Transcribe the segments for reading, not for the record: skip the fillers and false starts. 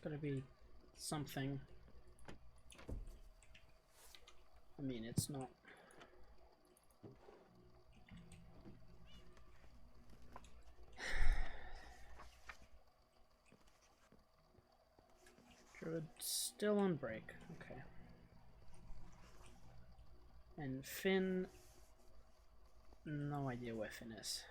gotta be something. I mean, it's not. Druid still on break. Okay. And Finn. No idea where Finn is.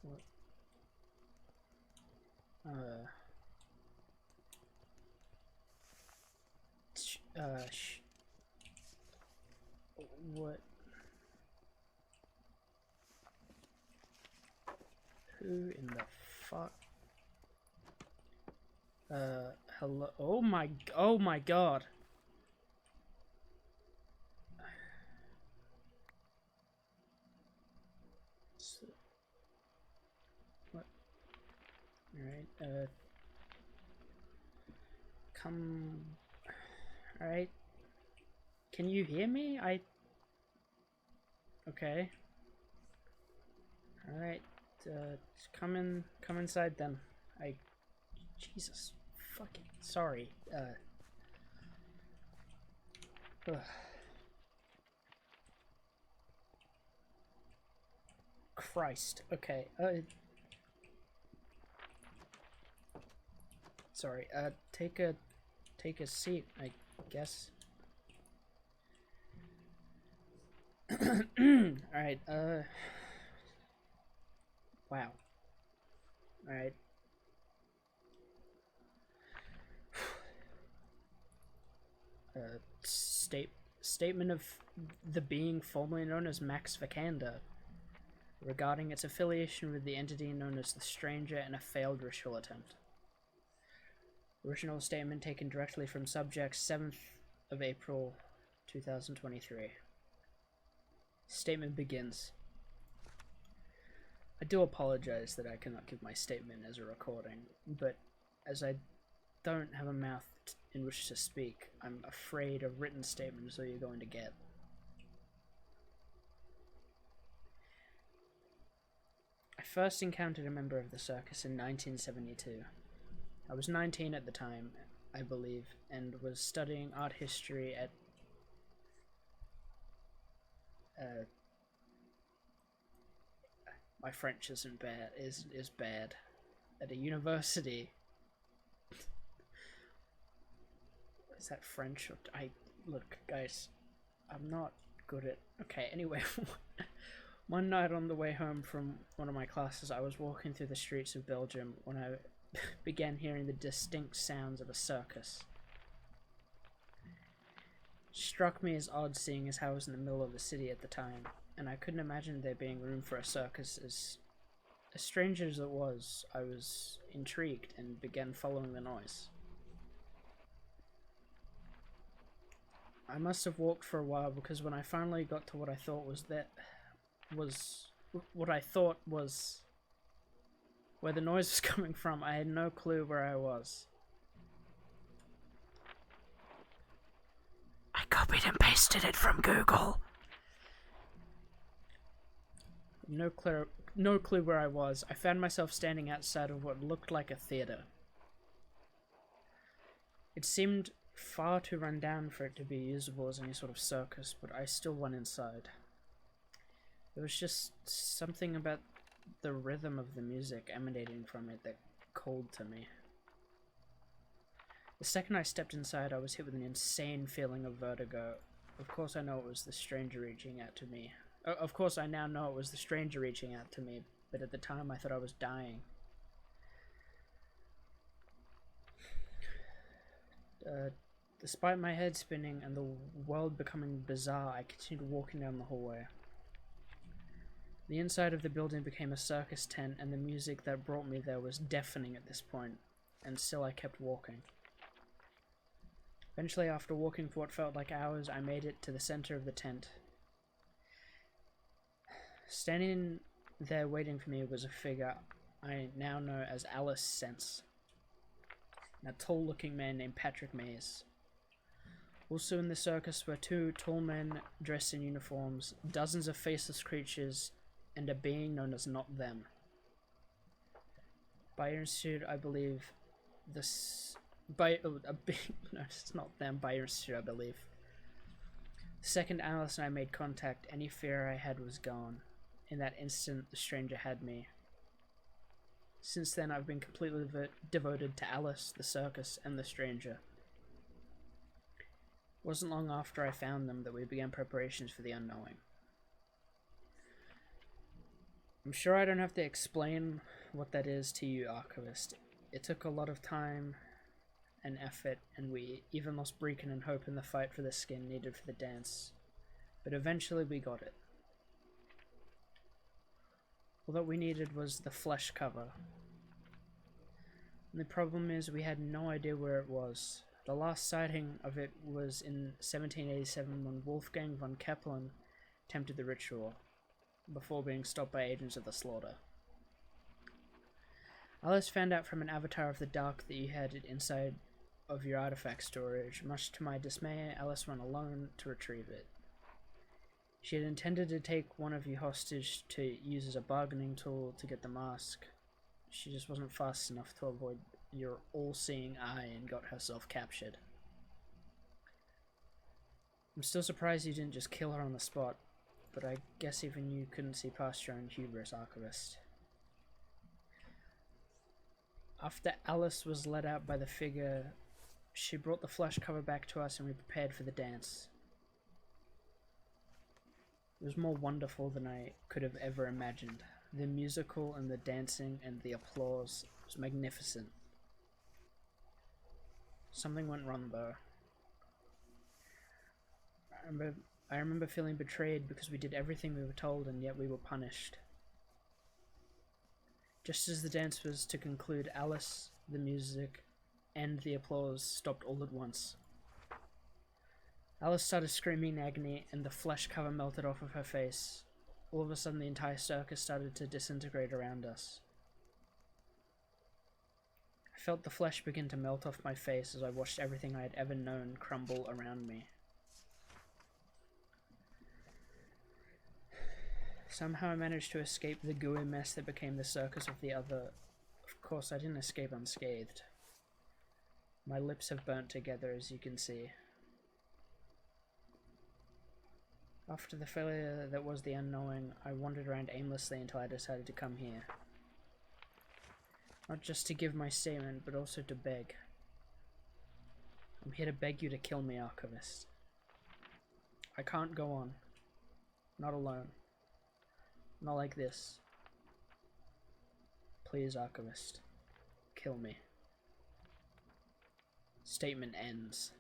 What? What? Who in the fuck? Hello? Oh my god. What? Alright, come... Alright. Can you hear me? Okay. Alright, come inside then. Jesus. Fucking sorry. Ugh. Christ. Okay, sorry, take a seat, I guess. Alright, wow. Alright. Statement of the being formerly known as Max Vikander regarding its affiliation with the entity known as the Stranger and a failed ritual attempt. Original statement taken directly from subject 7th of April 2023. Statement begins. I do apologize that I cannot give my statement as a recording, but as I don't have a mouth in which to speak, I'm afraid a written statement is all you're going to get. I first encountered a member of the circus in 1972. I was 19 at the time, I believe, and was studying art history at my French isn't bad, is bad. At a university. Is that French? Look, guys, I'm not good at... Okay, anyway, one night on the way home from one of my classes, I was walking through the streets of Belgium when I began hearing the distinct sounds of a circus. It struck me as odd, seeing as how I was in the middle of the city at the time, and I couldn't imagine there being room for a circus. As strange as it was, I was intrigued and began following the noise. I must have walked for a while, because when I finally got to what I thought was where the noise was coming from, I had no clue where I was. I copied and pasted it from Google. No clue where I was. I found myself standing outside of what looked like a theater. It seemed far too run down for it to be usable as any sort of circus, but I still went inside. There was just something about the rhythm of the music emanating from it that called to me. The second I stepped inside, I was hit with an insane feeling of vertigo. Of course I know it was the stranger reaching out to me. Of course I now know it was the stranger reaching out to me, but at the time I thought I was dying. Despite my head spinning and the world becoming bizarre, I continued walking down the hallway. The inside of the building became a circus tent, and the music that brought me there was deafening at this point, and still I kept walking. Eventually, after walking for what felt like hours, I made it to the center of the tent. Standing there waiting for me was a figure I now know as Alice Sense, and a tall-looking man named Patrick Mays. Also in the circus were two tall men dressed in uniforms, dozens of faceless creatures, and a being known as Not Them. By your institute, I believe this... a being... No, it's not them. By your institute, I believe. The second Alice and I made contact, any fear I had was gone. In that instant, the stranger had me. Since then, I've been completely devoted to Alice, the circus, and the stranger. It wasn't long after I found them that we began preparations for the unknowing. I'm sure I don't have to explain what that is to you, Archivist. It took a lot of time and effort, and we even lost Breakin and Hope in the fight for the skin needed for the dance. But eventually we got it. All that we needed was the flesh cover. And the problem is we had no idea where it was. The last sighting of it was in 1787 when Wolfgang von Kepelen attempted the ritual, before being stopped by agents of the slaughter. Alice found out from an avatar of the dark that you had it inside of your artifact storage. Much to my dismay, Alice went alone to retrieve it. She had intended to take one of you hostage to use as a bargaining tool to get the mask. She just wasn't fast enough to avoid your all-seeing eye and got herself captured. I'm still surprised you didn't just kill her on the spot, but I guess even you couldn't see past your own hubris, Archivist. After Alice was let out by the figure, she brought the flesh cover back to us and we prepared for the dance. It was more wonderful than I could have ever imagined. The musical and the dancing and the applause was magnificent. Something went wrong though. I remember feeling betrayed because we did everything we were told and yet we were punished. Just as the dance was to conclude, Alice, the music, and the applause stopped all at once. Alice started screaming in agony and the flesh cover melted off of her face. All of a sudden the entire circus started to disintegrate around us. I felt the flesh begin to melt off my face as I watched everything I had ever known crumble around me. Somehow I managed to escape the gooey mess that became the circus of the other. Of course, I didn't escape unscathed. My lips have burnt together, as you can see. After the failure that was the unknowing, I wandered around aimlessly until I decided to come here. Not just to give my statement, but also to beg. I'm here to beg you to kill me, Archivist. I can't go on. Not alone. Not like this. Please, Archivist. Kill me. Statement ends.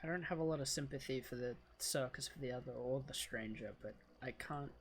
I don't have a lot of sympathy for the circus for the other or the stranger, but I can't.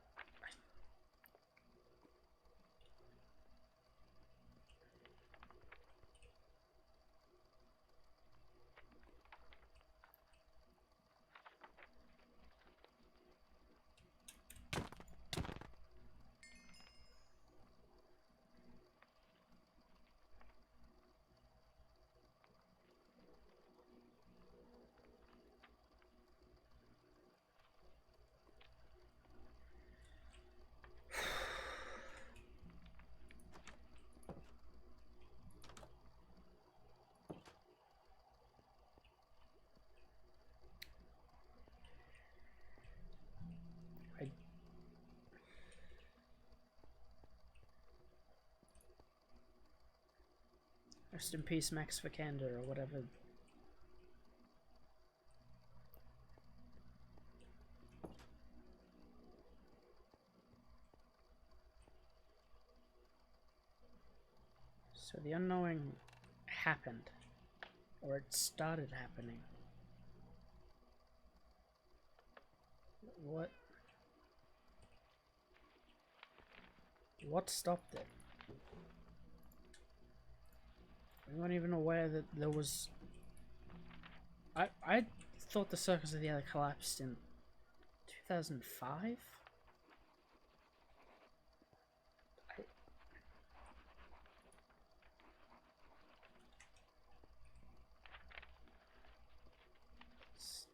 Rest in peace, Max Vikander, or whatever. So the unknowing happened, or it started happening. What? What stopped it? We weren't even aware that there was... I thought the Circus of the Air collapsed in 2005?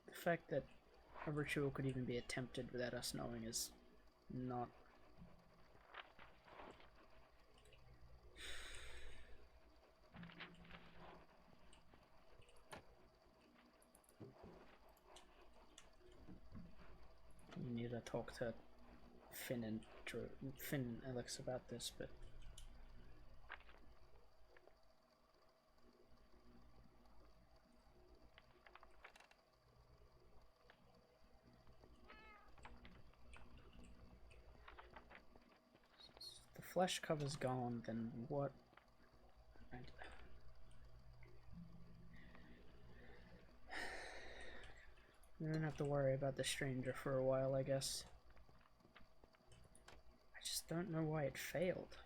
The fact that a ritual could even be attempted without us knowing is not... You need to talk to Finn and Alex about this, but... If the flesh cover's gone, then what? We don't have to worry about the stranger for a while, I guess. I just don't know why it failed.